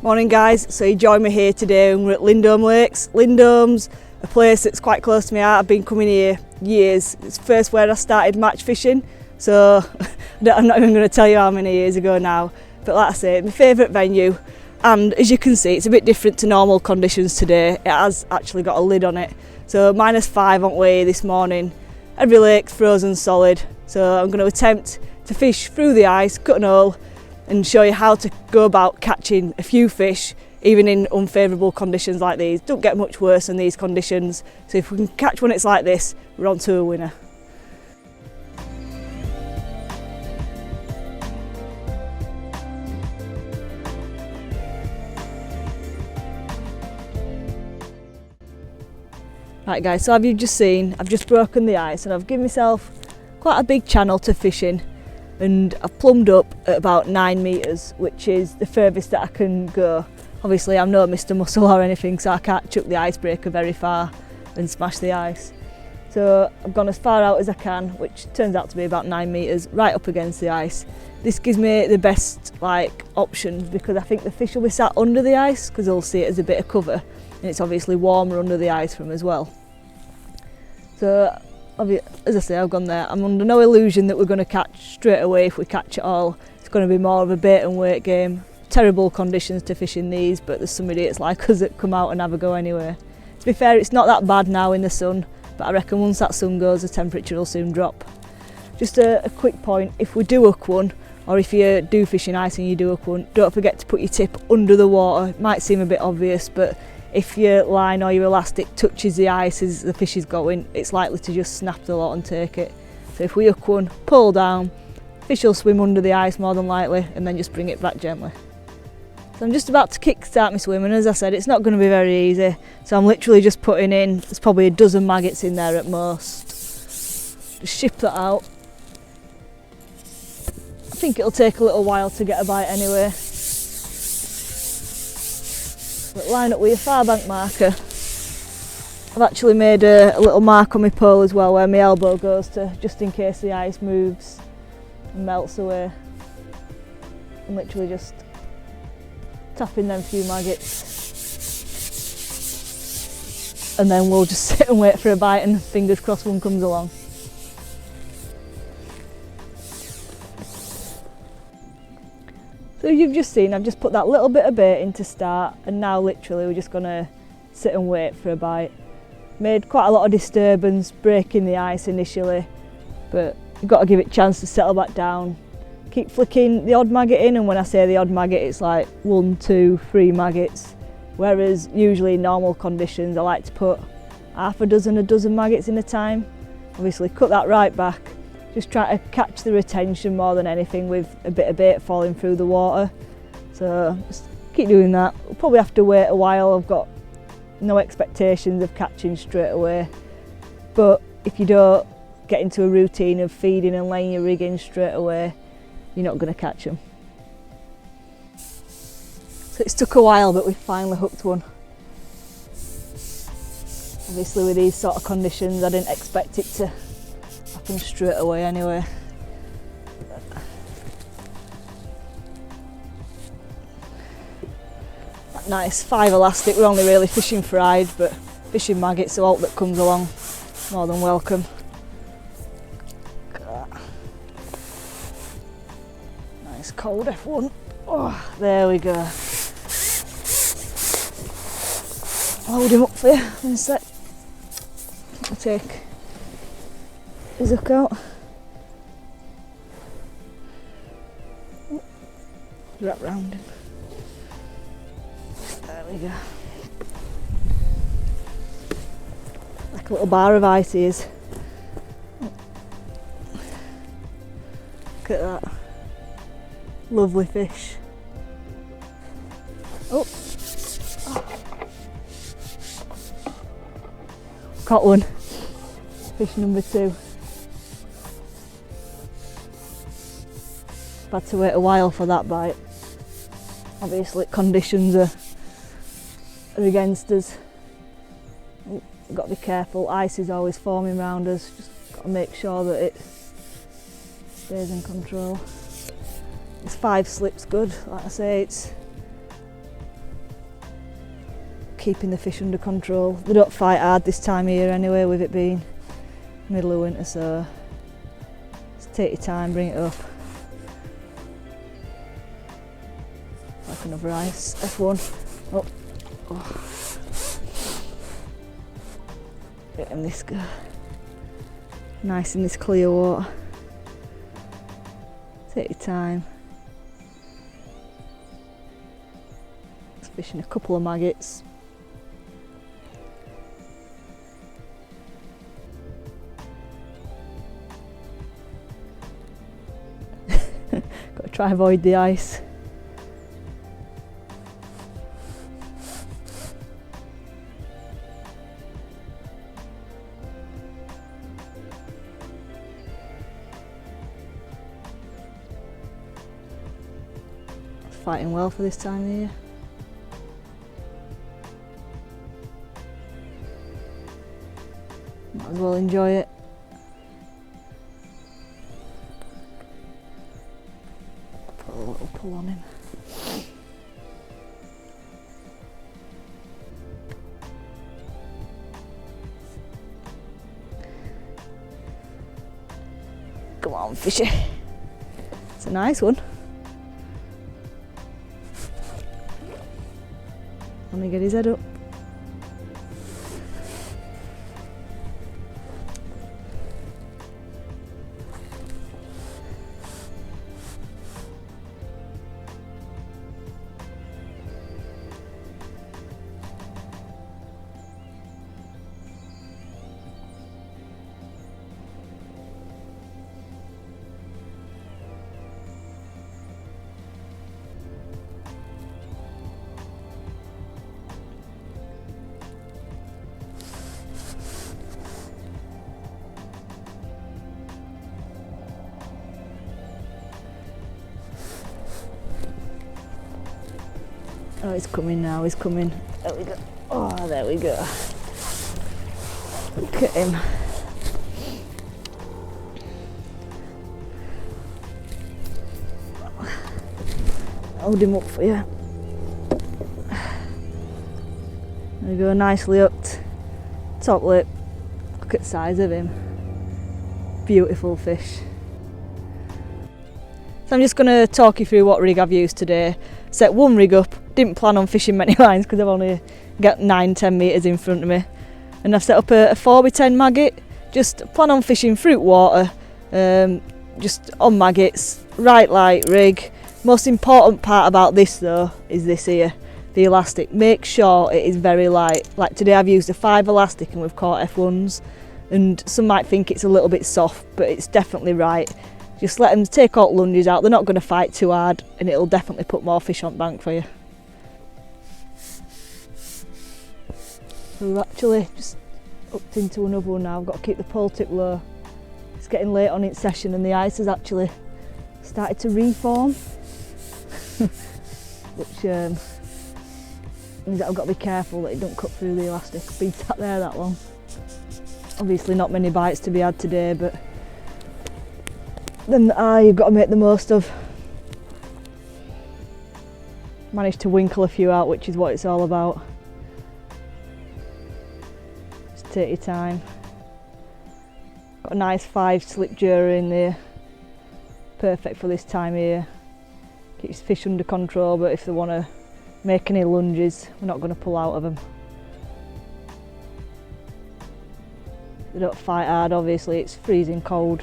Morning guys, so you join me here today and we're at Lindholme Lakes. Lindholme's a place that's quite close to me. I've been coming here years. It's first where I started match fishing, so I'm not even going to tell you how many years ago now. But like I say, my favourite venue, and as you can see it's a bit different to normal conditions today. It has actually got a lid on it. So -5 on way this morning. Every lake's frozen solid, so I'm going to attempt to fish through the ice, cut an hole, and show you how to go about catching a few fish even in unfavourable conditions like these. Don't get much worse than these conditions, so if we can catch when it's like this, we're on to a winner. Right guys, so you've just seen, I've just broken the ice and I've given myself quite a big channel to fish in. And I've plumbed up at about 9 metres, which is the furthest that I can go. Obviously I'm no Mr Muscle or anything, so I can't chuck the icebreaker very far and smash the ice. So I've gone as far out as I can, which turns out to be about 9 metres, right up against the ice. This gives me the best option because I think the fish will be sat under the ice because they'll see it as a bit of cover, and it's obviously warmer under the ice from as well. So as I say, I've gone there. I'm under no illusion that we're going to catch straight away if we catch it all. It's going to be more of a bait and wait game. Terrible conditions to fish in these, but there's some idiots like us that come out and have a go anyway. To be fair, it's not that bad now in the sun, but I reckon once that sun goes, the temperature will soon drop. Just a quick point, if we do hook one, or if you do fish in ice and you do hook one, don't forget to put your tip under the water. It might seem a bit obvious, but if your line or your elastic touches the ice as the fish is going, it's likely to just snap the lot and take it. So if we hook one, pull down, fish will swim under the ice more than likely, and then just bring it back gently. So I'm just about to kick start my swim, and as I said, it's not going to be very easy. So I'm literally just putting in, there's probably a dozen maggots in there at most. Just ship that out. I think it'll take a little while to get a bite anyway. But line up with your far bank marker. I've actually made a little mark on my pole as well where my elbow goes to, just in case the ice moves and melts away. I'm literally just tapping them few maggots, and then we'll just sit and wait for a bite and fingers crossed one comes along. So you've just seen, I've just put that little bit of bait in to start, and now literally we're just going to sit and wait for a bite. Made quite a lot of disturbance breaking the ice initially, but you've got to give it a chance to settle back down. Keep flicking the odd maggot in, and when I say the odd maggot, it's like 1, 2, 3 maggots, whereas usually in normal conditions I like to put half a dozen maggots in a time. Obviously cut that right back. Just try to catch the retention more than anything with a bit of bait falling through the water. So just keep doing that. We'll probably have to wait a while. I've got no expectations of catching straight away. But if you don't get into a routine of feeding and laying your rig in straight away, you're not going to catch them. So it's took a while, but we finally hooked one. Obviously with these sort of conditions, I didn't expect it to happen straight away anyway. That nice 5 elastic, we're only really fishing fried, but fishing maggots, so all that comes along, more than welcome. Nice cold F1. Oh, there we go. Load him up for you in a sec. I'll take his hook out. Wrap round him. There we go. Like a little bar of ice he is. Look at that. Lovely fish. Oh. Caught one. Fish number 2. I've had to wait a while for that bite. Obviously conditions are against us. We've got to be careful, ice is always forming around us, just got to make sure that it stays in control. This 5 slip's good, like I say, it's keeping the fish under control. They don't fight hard this time of year anyway, with it being middle of winter, so just take your time, bring it up. Like another ice, F1. Oh. Get him this go. Nice in this clear water. Take your time. Just fishing a couple of maggots. Got to try and avoid the ice. Fighting well for this time of year. Might as well enjoy it. Put a little pull on him. Come on, fishy. It's a nice one. Let me get his head up. Oh, he's coming now, he's coming. There we go. Oh, there we go. Look at him. Hold him up for you. There we go, nicely hooked. Top lip. Look at the size of him. Beautiful fish. So I'm just going to talk you through what rig I've used today. Set one rig up, didn't plan on fishing many lines because I've only got 9-10 metres in front of me. And I've set up a 4x10 maggot, just plan on fishing fruit water, just on maggots, right light rig. Most important part about this though is this here, the elastic. Make sure it is very light. Like today I've used a 5 elastic and we've caught F1s, and some might think it's a little bit soft, but it's definitely right. Just let them take all lunges out, they're not going to fight too hard and it'll definitely put more fish on bank for you. So we've actually just hooked into another one now. I've got to keep the pole tip low. It's getting late on its session and the ice has actually started to reform. Which means that I've got to be careful that it don't cut through the elastic. I've been sat there that long. Obviously not many bites to be had today, but then you've got to make the most of. Managed to winkle a few out, which is what it's all about. Just take your time. Got a nice 5 slip juror in there. Perfect for this time of year. Keeps fish under control, but if they want to make any lunges, we're not going to pull out of them. They don't fight hard, obviously, it's freezing cold.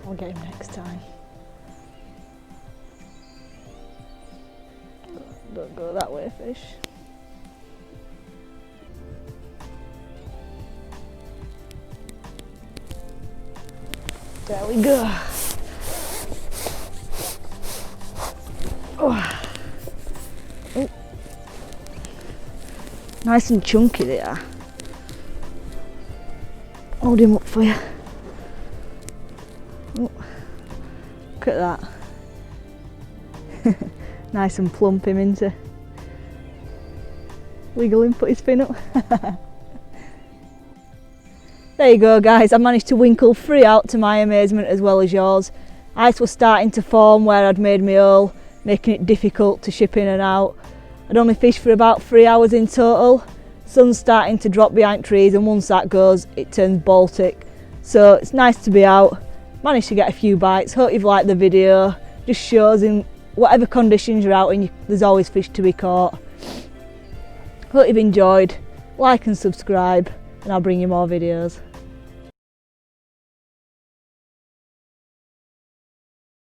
I'll get him next time. Don't go that way, fish. There we go. Oh. Oh. Nice and chunky they are. Hold him up for you. Oh. Look at that. Nice and plump him into. Wiggle him, put his fin up. There you go guys, I managed to winkle 3 out to my amazement as well as yours. Ice was starting to form where I'd made my hole, making it difficult to ship in and out. I'd only fished for about 3 hours in total. Sun's starting to drop behind trees, and once that goes it turns Baltic. So it's nice to be out. Managed to get a few bites. Hope you've liked the video. Just shows in whatever conditions you're out in, there's always fish to be caught. Hope you've enjoyed. Like and subscribe, and I'll bring you more videos.